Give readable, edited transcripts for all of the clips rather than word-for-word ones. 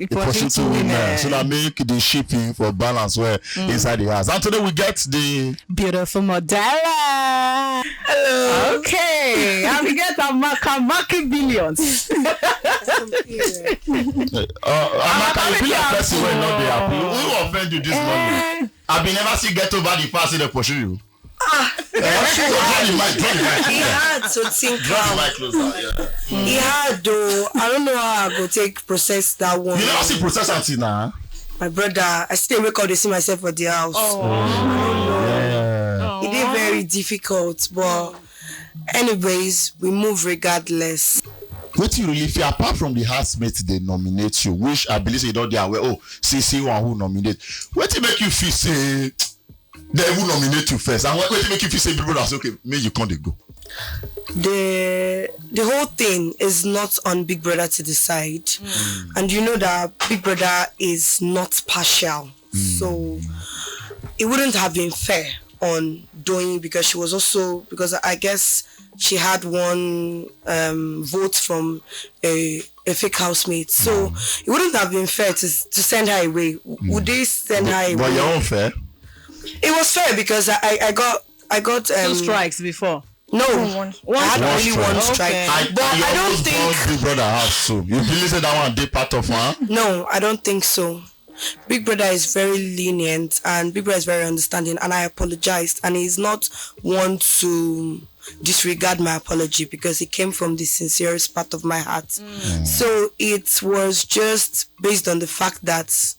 He pursued two women. So that make the shipping for balance where inside the house. And today we get the beautiful Modella. Hello. Okay. And we get Amaka making billions. Amaka, you feel like person will not be happy. Who offend you this morning? I've been never see get over the fast they pursue you. He had to think. He had though. I don't know how I go take process that one. You never see process until now. My brother, I still wake up to see myself at the house. I don't know. It is very difficult, but anyways, we move regardless. What you really feel apart from the housemates they nominate you, which I believe you don't they aware. Oh, see one who nominate. What you make you feel say they will nominate you first, and what make you feel say people that's okay, maybe you can't go. The whole thing is not on Big Brother to decide, and you know that Big Brother is not partial, so it wouldn't have been fair on Doyin because she was also because I guess she had one vote from a fake housemate, so it wouldn't have been fair to send her away. Would they send her away? But you're unfair. It was fair because I got 2 strikes before. No, I had only one strike. Okay. But I don't think Big Brother house too. You believe that one day part of one? No, I don't think so. Big Brother is very lenient and Big Brother is very understanding, and I apologized, and he's not one to disregard my apology because it came from the sincerest part of my heart. So it was just based on the fact that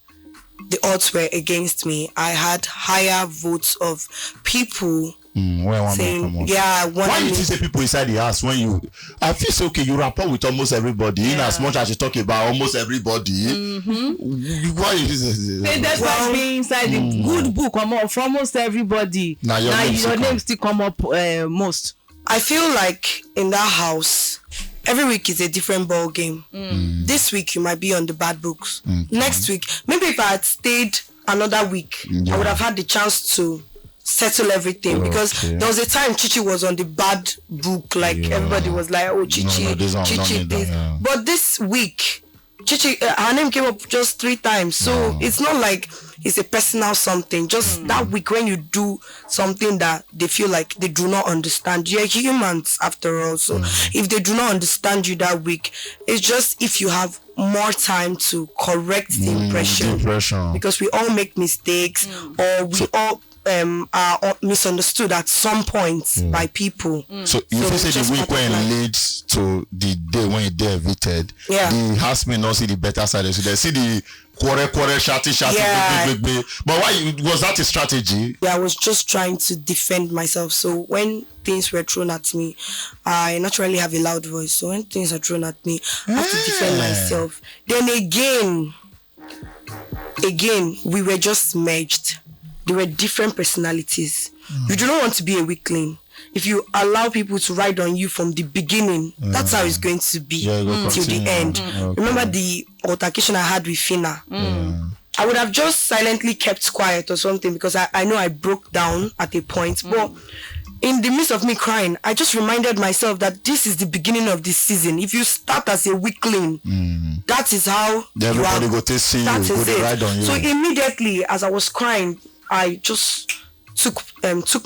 the odds were against me. I had higher votes of people saying, why you say people inside the house when you I feel so okay, you rapport with almost everybody in as much as you talk about almost everybody. Why is this? Despite being inside the good book from almost everybody, now your name still come up most. I feel like in that house every week is a different ball game. This week you might be on the bad books. Next week, maybe if I had stayed another week, I would have had the chance to settle everything because there was a time Chichi was on the bad book, like everybody was like, oh, Chichi, Chichi this. But this week, Chichi, her name came up just 3 times, so it's not like it's a personal something. Just that week when you do something that they feel like they do not understand, you're humans after all. So if they do not understand you that week, it's just if you have more time to correct the impression, because we all make mistakes or we all are misunderstood at some point by people. So you say the week when leads to the day when you're evicted, the housemate not see the better side, so they see the quarter shouting, big. But why was that a strategy? I was just trying to defend myself. So when things were thrown at me, I naturally have a loud voice. So when things are thrown at me, I have to defend myself. Then again, we were just merged. There were different personalities. You do not want to be a weakling. If you allow people to ride on you from the beginning, that's how it's going to be till the end. Remember the altercation I had with Fina? I would have just silently kept quiet or something because I know I broke down at a point. But in the midst of me crying, I just reminded myself that this is the beginning of this season. If you start as a weakling, that is how everybody go to see you, go to ride on you. So immediately as I was crying, I just took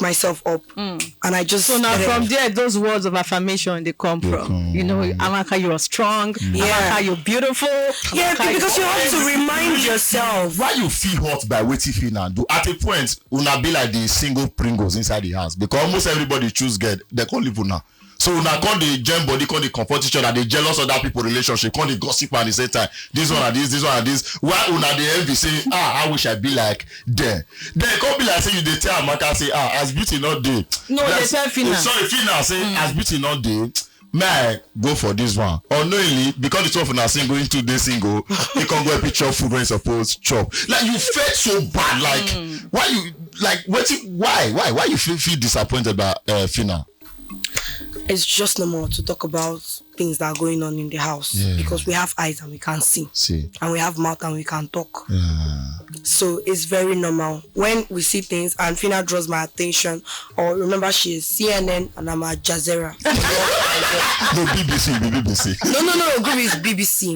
myself up and I just now from there those words of affirmation they come from. You know, Amaka, you're strong. Amaka, you're beautiful. Amaka, because you have to remind yourself. Why you feel hot by waiting for now? Do at a point una be like the single Pringles inside the house because almost everybody choose get they can't live now. So una call the gem body, call the comfort each other, they jealous of that people relationship, call the gossip at the same time. This one and this one and this. Why una the envy say, I wish I be like them. Then can't be like say you they tell Amaka say, as beauty not day. No, they tell Fina. Sorry, Fina say as beauty not day. May I go for this one? Unknowingly, because the two of us single into this single, you can go a picture of food when you supposed chop. Like you felt so bad. Like why you like why you feel disappointed by Fina? It's just normal to talk about things that are going on in the house because we have eyes and we can't see. And we have mouth and we can talk. So it's very normal when we see things and Fina draws my attention, or remember she is CNN and I'm a Jazeera. No, BBC. No, Guru is BBC.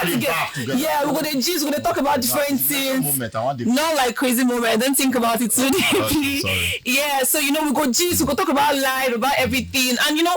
get together. Yeah, we're gonna gist, we're gonna talk about different things. Moment, I want the Not like crazy moment. Don't think about it too deeply. sorry. Yeah, so we go gist, we go talk about life, about everything, and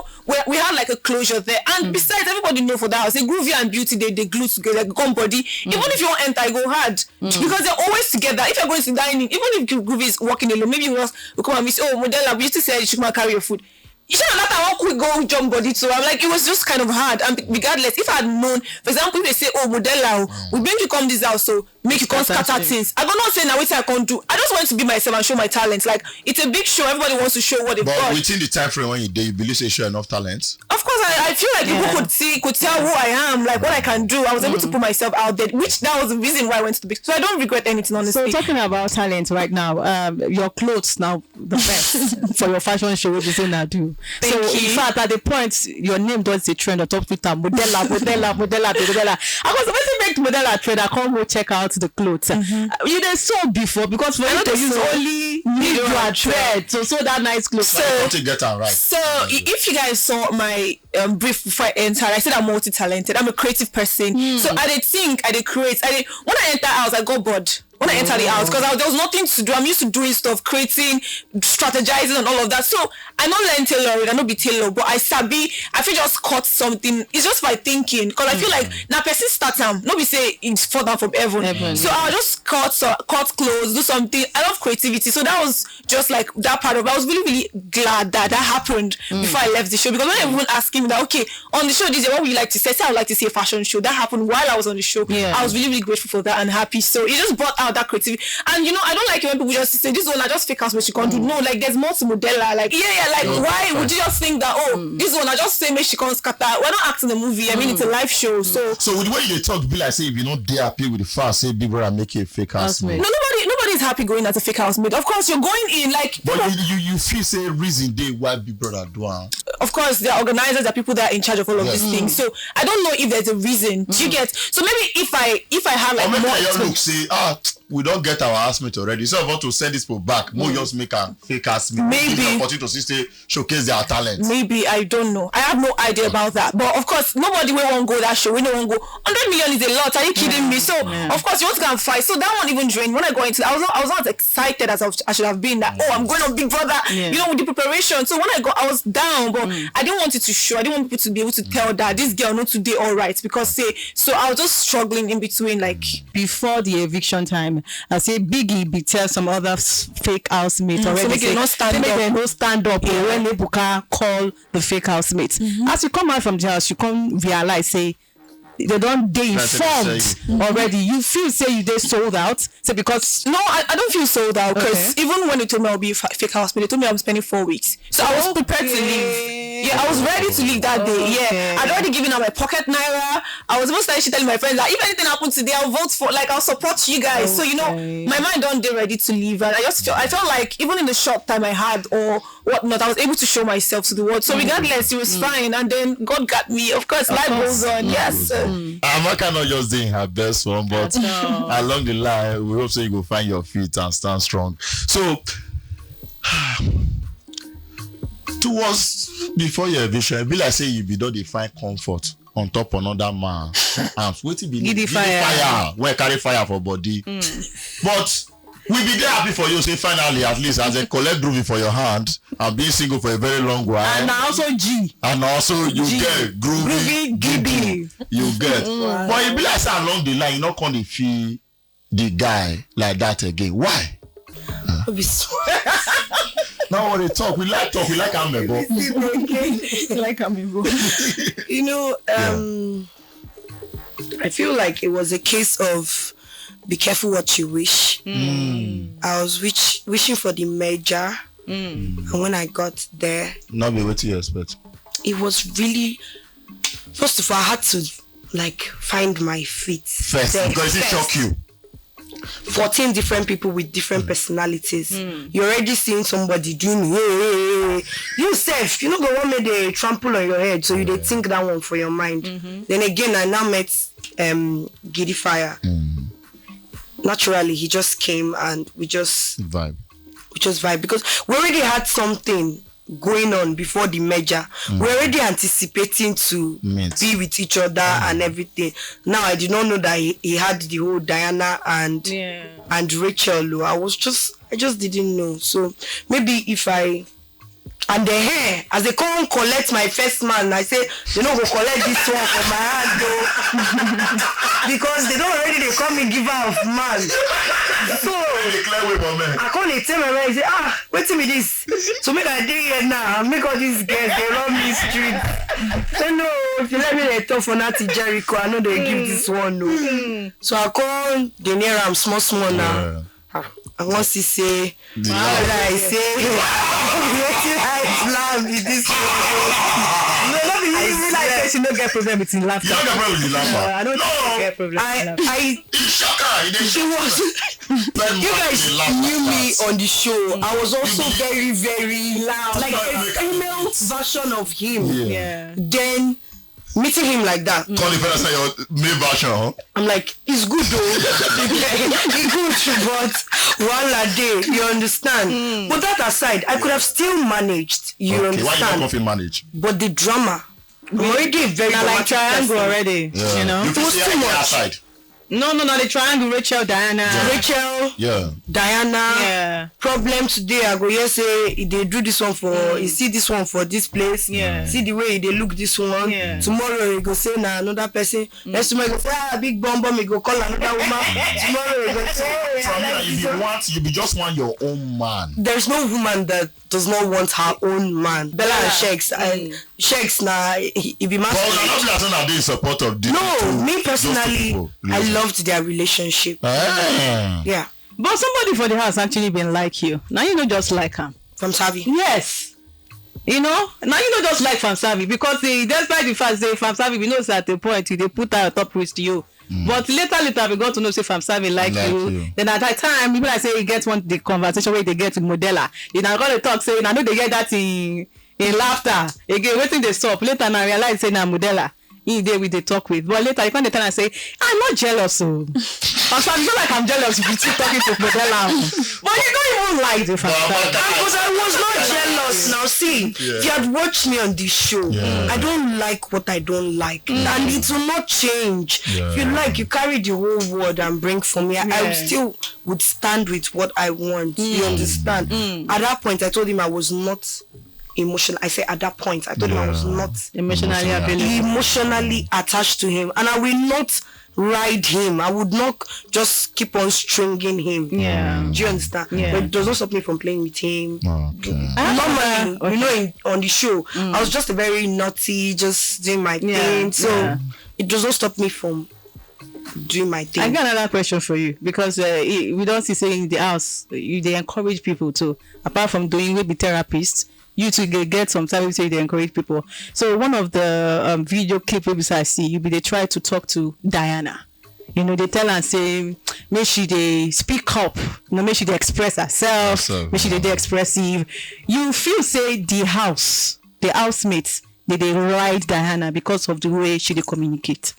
we had like a closure there. And besides, everybody know for that house, the Groovy and Beauty they glue together, come body. Even if you want to enter, I go hard because they're always together. If you're going to dining, even if Groovy is working alone, maybe you come and miss. Oh, Modella, we used to say you should come and carry your food. You should have let our quick go jump body too. I'm like, it was just kind of hard. And regardless, if I had known, for example, if they say, oh, Modella, we bring you come this house, so make you come scatter things. I don't know saying now what I can't do. I just want to be myself and show my talents. Like, it's a big show. Everybody wants to show what they've got. But within the time frame when you believe you show enough talent? Of course, I feel like people could tell who I am, like what I can do. I was able to put myself out there, which that was the reason why I went to the big. So I don't regret anything, honestly. So talking about talent right now, your clothes now the best for your fashion show, which is in Nadu. Thank you. In fact, at the point your name does the trend on top Twitter, Modella. I was supposed to make Modella trend. I can't go check out the clothes. You did so before because for you to use only your thread to sew that nice clothes. So to get her right. So if you guys saw my brief before I entered, I said I'm multi-talented. I'm a creative person. So I did think, I did create. When I entered house, I got bored. When I entered the house, because there was nothing to do. I'm used to doing stuff, creating, strategizing, and all of that. So I not learn tailoring, I not be tailor, but I feel just cut something. It's just by thinking, because I feel like now person start not be say it's fall down from heaven. So I'll just cut clothes, do something. I love creativity, so that was just like that part of it. I was really, really glad that happened before I left the show, because when everyone asking me that, okay, on the show this year, what would you like to say? I would like to see a fashion show. That happened while I was on the show. I was really, really grateful for that and happy. So it just brought out that creativity. And I don't like it when people just say this one I just fake house but she can't do. No, like there's more to Modella. Like why would you just think that this one I just say make she can't scatter? We're not acting a movie. I mean it's a live show. So with the way you talk, be like say if you not dare happy with the fast, say people are making a fake housemate. No, nobody's happy going as a fake housemate. Of course you're going in like. But you feel say reason they why Big Brother do. Of course, there are organizers, there are people that are in charge of all of these things. So I don't know if there's a reason. Do you get? So maybe if I have like more. Look, say we don't get our housemate already. So I want to send this people back. More just make a fake housemate. Maybe continue to showcase their talent. Maybe I don't know. I have no idea about that. But of course, nobody will won't go that show. We don't go. 100 million is a lot. Are you kidding me? So of course you want to go and fight. So that one even drained. When I go into, I was not as excited as I should have been. That I'm going on Big Brother. With the preparation. So when I go, I was down, but I didn't want it to show. I didn't want people to be able to tell that this girl not today all right because so I was just struggling in between like before the eviction time. I say Biggie be tell some other fake housemates already. So make them not stand up. When Ebuka call the fake housemates. As you come out from the house, you come realize say they don't informed already. You feel say you they sold out. So because no, I don't feel sold out because even when they told me I'll be a fake housemate, they told me I'm spending 4 weeks. So I was prepared to leave. Yeah, I was ready to leave that day. Yeah, I'd already given out my pocket naira. I was most likely telling my friends that if anything happens today, I'll vote for, like, I'll support you guys. So my mind don't get ready to leave, and I felt like even in the short time I had or whatnot, I was able to show myself to the world. So regardless, it was fine, and then God got me. Of course, life goes on. Yes. Amaka not just doing her best one, but along the line, we hope so you go find your feet and stand strong. So. Towards before your eviction, it be like say you be don't find comfort on top of another man. And waiting be give the fire. When carry fire for body. But we be there happy for you. Say finally, at least as a collect groovy for your hand and being single for a very long while. And also G. And also you get groovy giddy. You get. But it be like say along the line, you not gonna feel the guy like that again. Why? Now when they talk, we like amebo. Like amebo. I feel like it was a case of be careful what you wish. I was wishing for the major, and when I got there, not be what you expect. It was really, first of all, I had to like find my feet first because it shocked you. 14 different people with different personalities. You're already seeing somebody doing you self, you know the one made a trample on your head, so you they think that one for your mind. Then again, I now met Giddy Fire. Naturally, he just came and we just vibe because we already had something going on before the merger. We're already anticipating to be with each other and everything. Now I did not know that he had the whole Diana and Rachel. I just didn't know. So maybe if I and the hair, as they come collect my first man, I say they don't go collect this one from my hand though. Because they don't already they come and give her of man. So I can't tell my man, say, wait till me this. So make I do here now, make all these girls they run me street. So no, if you let me they talk for Natty Jericho, I know they give this one no. So I call the near I'm small now. I want to say, I say, laugh with this one. No, not really like she don't get problem with him laughter. You don't get problem with laughter. I don't get problem. She was. You guys knew me on the show. I was also very, very loud, like a female version of him. Then meeting him like that. Call the person your main version, huh? I'm like, it's good though. It's good, but one a day, you understand? But that aside, I could have still managed. You understand? Why you not manage? But the drama, I'm already very like triangle already. You know, it was too much. No, the triangle, Rachel, Diana. Rachel, Diana. Problem today, I go, say, they do this one for, you see this one for this place. See the way they look this one. Tomorrow, you go say, another person. Next tomorrow, you go say, big bomb, you go call another woman. Tomorrow, you go say, you just want your own man. There's no woman that does not want her own man. Bella and Shakes. Shakes, he be master. But I'm support of this. No, me personally, I loved their relationship. Yeah. But somebody for the house actually been like you. Now you don't just like him. From Savi? Yes. You know, now you don't just like From Savi because despite the fact that From Savi, we know at the point they put her top risk to you. But later we got to know say From Savi like you. Then at that time, people like say you get the conversation where they get with Modella. You know, got to talk say, I know they get that in laughter. Again, waiting they stop. Later I realize say na Modella. In there with they talk with, but later you can't tell and say, I'm not jealous. So I feel like I'm jealous if you keep talking to Modella. But you don't even like the fact because I was not jealous. Now see, if you had watched me on this show, I don't like what I don't like, and it will not change. If you like, you carry the whole world and bring for me. I still would stand with what I want. You understand? At that point, I told him I was not emotional. I say at that point, I told him I was not emotionally attached to him, and I will not ride him. I would not just keep on stringing him. Do you understand? But it does not stop me from playing with him. Normally, you know, on the show, I was just a very naughty, just doing my thing. So it does not stop me from doing my thing. I got another question for you because we don't see saying in the house they encourage people to, apart from doing with the therapist. You to get some service they encourage people. So one of the video clip websites I see, they try to talk to Diana. You know, they tell her and say, make she they speak up, you know, make she they express herself, make she they expressive. You feel say the housemates, they ride Diana because of the way she they communicate.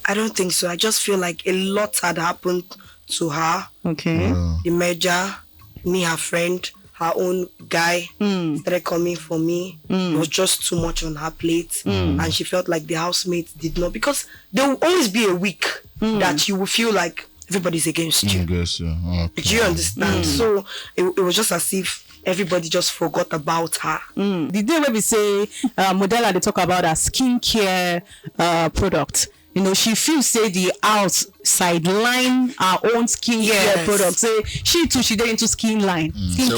I don't think so. I just feel like a lot had happened to her. Okay. The merger. Me, her friend, her own guy started coming for me. It was just too much on her plate. And she felt like the housemates did not, because there will always be a week that you will feel like everybody's against you. Do you understand? So it was just as if everybody just forgot about her. The day where we say Modella, they talk about her skincare product. You know, she feels say the outside line our own skincare products. Say she too, she did into skincare line. So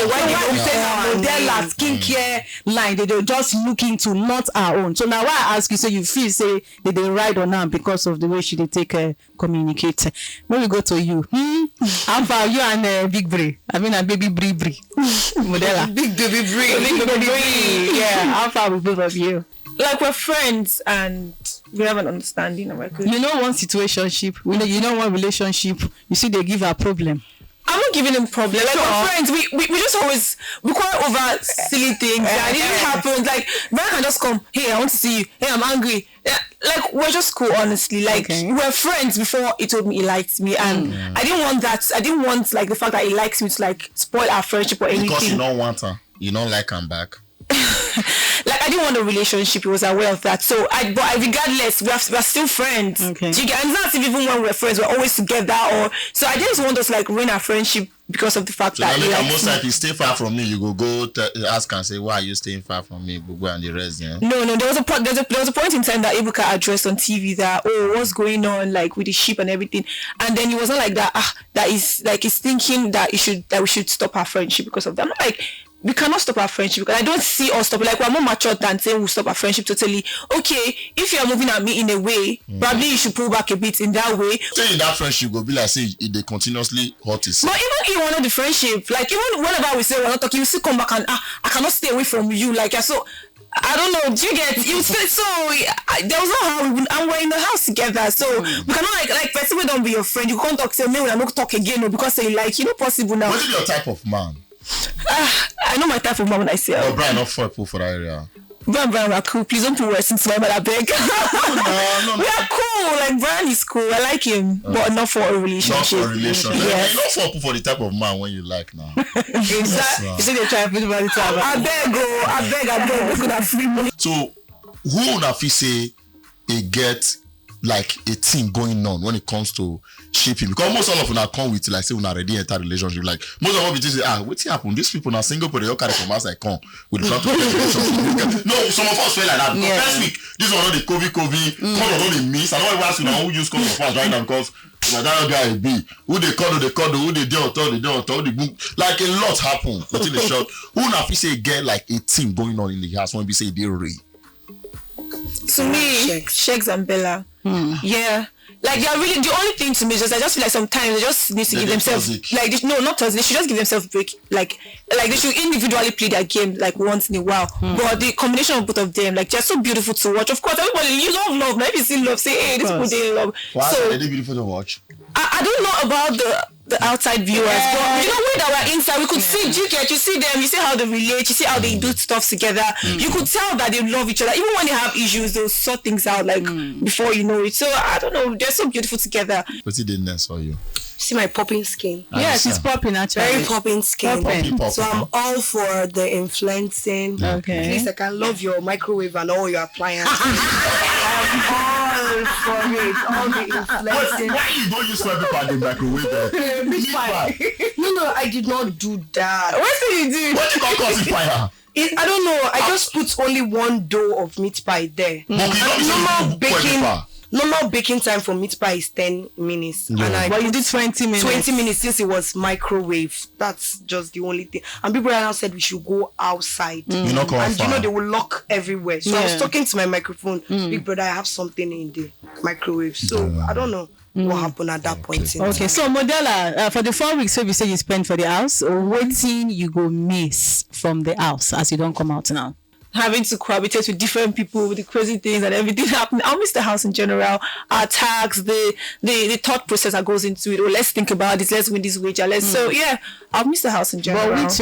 why they don't say Modella skincare line? They just look into not our own. So now why I ask you, so you feel say they ride on her because of the way she they take communicate. When we go to you, how far you and Big Brie? I mean a baby Brie Modella. Big baby Brie. Yeah, how far with both of you? Like we're friends and we have an understanding of it. You know one situationship, you know one relationship, you see they give her a problem. I'm not giving him problem. Like we're friends, we just always quarrel over silly things. And it happens. Like man can just come, hey, I want to see you. Hey, I'm angry. Yeah, like we're just cool, honestly. Like we were friends before he told me he liked me, and I didn't want that. I didn't want like the fact that he likes me to like spoil our friendship or anything. Because you don't want her, you don't like him back. Like I didn't want a relationship. He was aware of that. So regardless, we're still friends. Okay. Do you get? And it's not even when we're friends, we're always together. Or so I just want us to like ruin our friendship because of the fact that So most likely stay far from me. You go ask and say, why are you staying far from me? Go and the rest. Yeah. No. There was a point in time that Ebuka addressed on TV that what's going on like with the sheep and everything, and then he was not like that. That is like he's thinking that we should stop our friendship because of that. I'm not like. We cannot stop our friendship because I don't see us stop. Like we're more mature than saying we'll stop our friendship totally. Okay, if you're moving at me in a way, probably you should pull back a bit in that way. Say in that friendship go be like say they continuously hurt us. But even in one of the friendship, like even whenever we say we're not talking, you still come back and I cannot stay away from you. Like so I don't know. Do you get? You still, so there was no how and we're in the house together. So we cannot like person we don't be your friend. You can't talk say me we're not talk again no, because say like you know possible now. What is your type of man? I know my type of man when I say Oh, Brian, not for that area. Brian, we're cool. Please don't put words into my mouth, I beg. No. We are cool. Like Brian is cool. I like him, but not for a relationship. Not for a relationship. Yes. You not for the type of man when you like now. You say they try to put about the time. I beg. We could have free money. So who would have say a get like a thing going on when it comes to shipping? Because most all of them come with like say when already enter relationship. Like most of them be say what's happened? These people now single but they all carry from us like come with the to get relationship. No, some of us feel like that. Because last week this one all the COVID come on all the miss. I don't ask you now who use come for us right now because that guy be who they call who they do who the book. Like a lot happen until the shot. Who now say get like a thing going on in the house when we say they real? To me, Shakes and Bella. Yeah. Like they are really the only thing to me is just I just feel like sometimes they just need to give themselves like not toxic. They should just give themselves break. Like they should individually play their game like once in a while. But the combination of both of them, like they're so beautiful to watch. Of course, everybody you love. Now if you see love, say hey, this people they love. Why so are they beautiful to watch? I don't know about the outside viewers, but you know when that we're inside, we could see you see them, you see how they relate, you see how they do stuff together. You could tell that they love each other. Even when they have issues, they'll sort things out like before you know it. So I don't know, they're so beautiful together. What's it in there for you? See my popping skin. Yes, it's popping actually. Very popping skin. Popping. So I'm all for the influencing. Okay. At least I can love your microwave and all your appliances. I'm all for it. All the influencing. Why you don't use for everybody in the microwave? No, I did not do that. What did you do? What you call causing fire? I don't know. I just put only one dough of meat pie there. Normal baking time for meat pie is 10 minutes. Yeah. But you did 20 minutes. 20 minutes since it was microwave. That's just the only thing. And people now said we should go outside. You know they will lock everywhere. So I was talking to my microphone. Big brother, I have something in the microwave. So I don't know what happened at that point in time. Okay, so Modella, for the 4 weeks, so we say you spend for the house, waiting you go miss from the house as you don't come out now. Having to cohabitate with different people, with the crazy things and everything happening. I'll miss the house in general. Our tax, the thought process that goes into it. Oh, let's think about this. Let's win this wager. So yeah, I'll miss the house in general. But which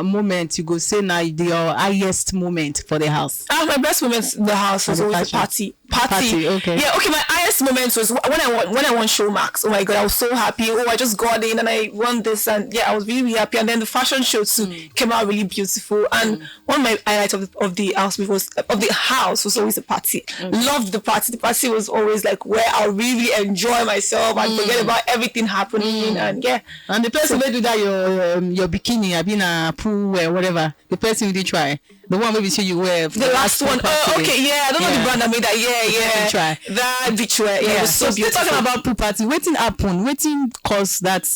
moment you go say now your highest moment for the house? My best moment in the house was always the party. Okay. Yeah, okay. My highest moment was when I won Showmax. Oh my god, I was so happy. Oh, I just got in and I won this, and yeah, I was really, really happy. And then the fashion show too came out really beautiful. And one of my highlights of the house was always the party. Loved the party. The party was always like where I really enjoy myself and forget about everything happening. And yeah. And the person who do that your bikini, I been a pool or whatever. The person you did try. The one maybe say you wear the last one. Okay, yeah. I don't know the brand that made that. Yeah. Try that beach wear. Yeah, it was so beautiful. Talking about pool party. Waiting happen. Waiting cause that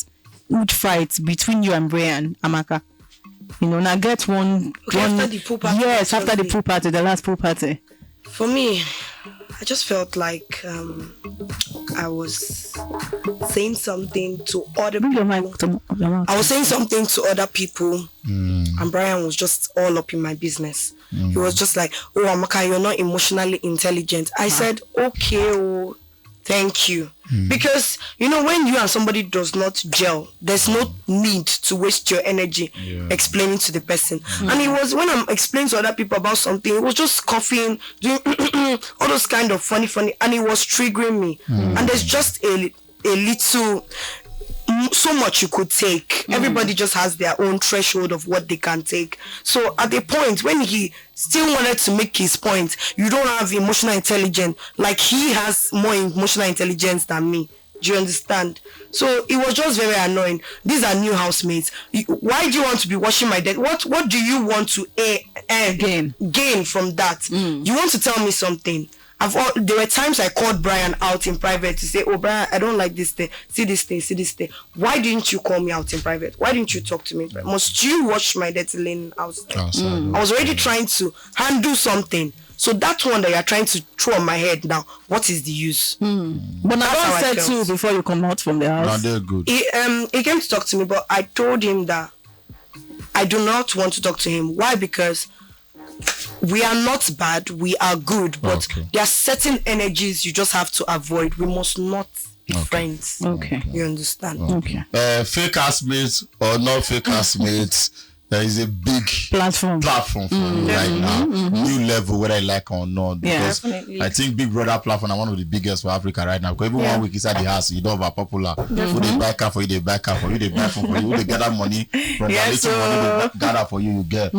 huge fight between you and Brian, Amaka. You know, now get one. After the pool party. Yes, after the pool party, the last pool party. For me, I just felt like I was saying something to other people. I was saying something to other people, and Brian was just all up in my business. He was just like, "Oh, Amaka, you're not emotionally intelligent." I said, "Okay, Thank you. Because you know, when you and somebody does not gel, there's no need to waste your energy explaining to the person. And it was when I'm explaining to other people about something, it was just coughing, doing all those kind of funny, and it was triggering me. And there's just a little, so much you could take. Everybody just has their own threshold of what they can take. So at the point when he still wanted to make his point, you don't have emotional intelligence. Like, he has more emotional intelligence than me. Do you understand? So it was just very annoying. These are new housemates. Why do you want to be washing my desk? What do you want to gain from that? You want to tell me something? There were times I called Brian out in private to say, oh, Brian, I don't like this thing. See this thing. Why didn't you call me out in private? Why didn't you talk to me? Must you wash my dirty linen outside? I was already trying to handle something. So that one that you're trying to throw on my head now, what is the use? But I don't said too before you come out from the house. No, they're good. He came to talk to me, but I told him that I do not want to talk to him. Why? Because we are not bad, we are good, but there are certain energies you just have to avoid. We must not be friends. Okay. You understand? Okay. Fake housemates or not fake housemates, there is a big platform for you right now. New level, whether you like or not. Because definitely. I think Big Brother platform are one of the biggest for Africa right now. Because even 1 week inside the house, you don't have a popular. Who they buy car for you, they buy car for you, they buy phone for you, who they gather money from the little money they gather for you, you get.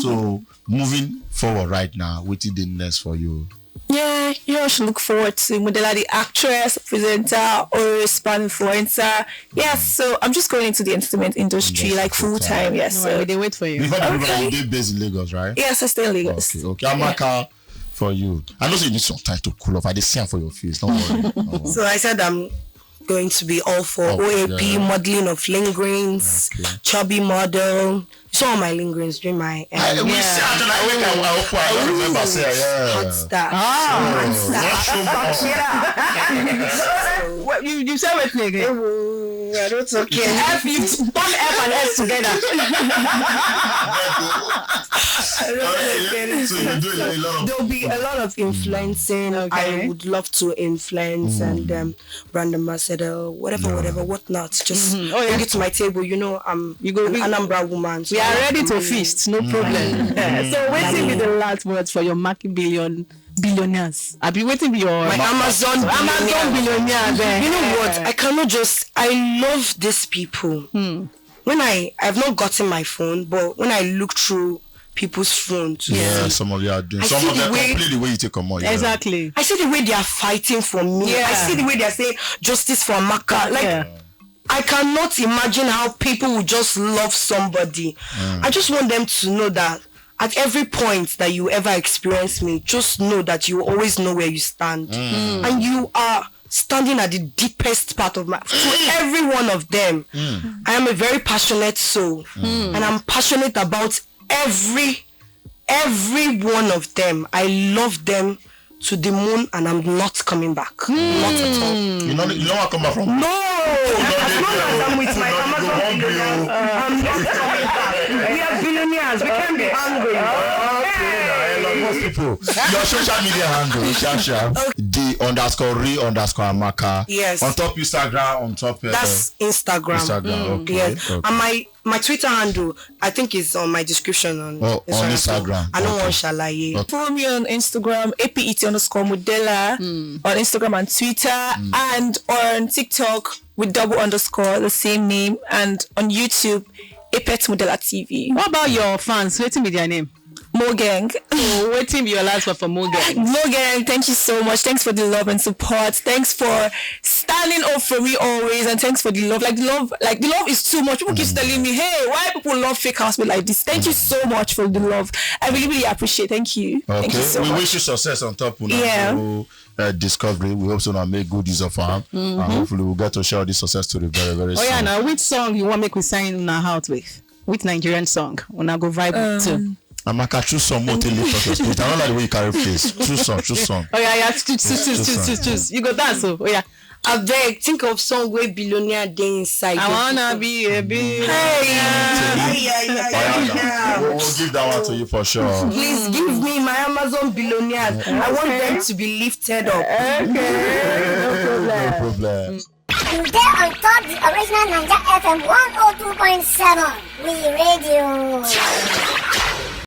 So moving forward right now, what is the next for you? Yeah, you should look forward to Modella, the actress, presenter, or span influencer. Yes, so I'm just going into the entertainment industry like full time. Yes, So they wait for you. Before you did based in Lagos, right? yes, I stay in Lagos. Okay. Amaka, for you. I know you need some time to cool off. I did see for your face. Don't worry. So I said I'm going to be all for OAP, modeling of lingerings, chubby model. You saw my lingerings during my I don't remember saying, hot star. What you said with me again? I don't okay. F you one F and S together. So you're doing a lot of. There'll be a lot of influencing. I would love to influence and brand ambassador, whatever, whatnot. Just bring it to my table. You know, I'm an Anambra woman. So We are ready to feast, no problem. So waiting with the last words for your market billionaires. I'll be waiting with your my Amazon billionaire there. You know what? I love these people. When I've not gotten my phone, but when I look through people's phones, some of you are doing. Some of them complete the way you take a money. Exactly. I see the way they are fighting for me. I see the way they are saying justice for Amaka. Like, I cannot imagine how people would just love somebody. I just want them to know that at every point that you ever experience me, just know that you always know where you stand. And you are standing at the deepest part of my... To every one of them. I am a very passionate soul. And I'm passionate about every one of them. I love them to the moon, and I'm not coming back. Not at all. You know where I come back from? No! As long as I'm with my Amazon billionaires, I'm not coming back. We are billionaires. We can't be hungry. Most people. Your social media handle, Shasha. D_re_Amaka. Yes. On top Instagram, on top. That's Instagram. Okay. Yes. Okay. And my Twitter handle, I think, is on my description on Instagram. I don't want shalaye. Okay. Follow me on Instagram, APET_Modella on Instagram and Twitter, and on TikTok with _, the same name, and on YouTube, Evicted Modella TV. What about your fans? Waiting with their name. Mo Gang. Waiting with your last word for Mo Gang. Mo Gang, thank you so much. Thanks for the love and support. Thanks for standing up for me always, and thanks for the love. The love is too much. People keep telling me, hey, why people love fake housemate like this? Thank you so much for the love. I really, really appreciate. Thank you. Okay. Thank you so much. We wish you success on top of discovery. We hope so now make good use of her. And hopefully we'll get to share this success story very, very soon. Yeah, now which song you want make we sign Una out with? Which Nigerian song? Una go vibe to. Amaka, choose some more to lift up your spirit. I don't like the way you carry face. Choose song. Oh yeah, choose. You go dance, oh yeah. I beg, think of song where billionaire day inside. I wanna be a billionaire. We'll give that one to you for sure. Please give me my Amazon billionaires. I want them to be lifted up. Okay. problem. You there on top the original Naija FM 102.7. We radio.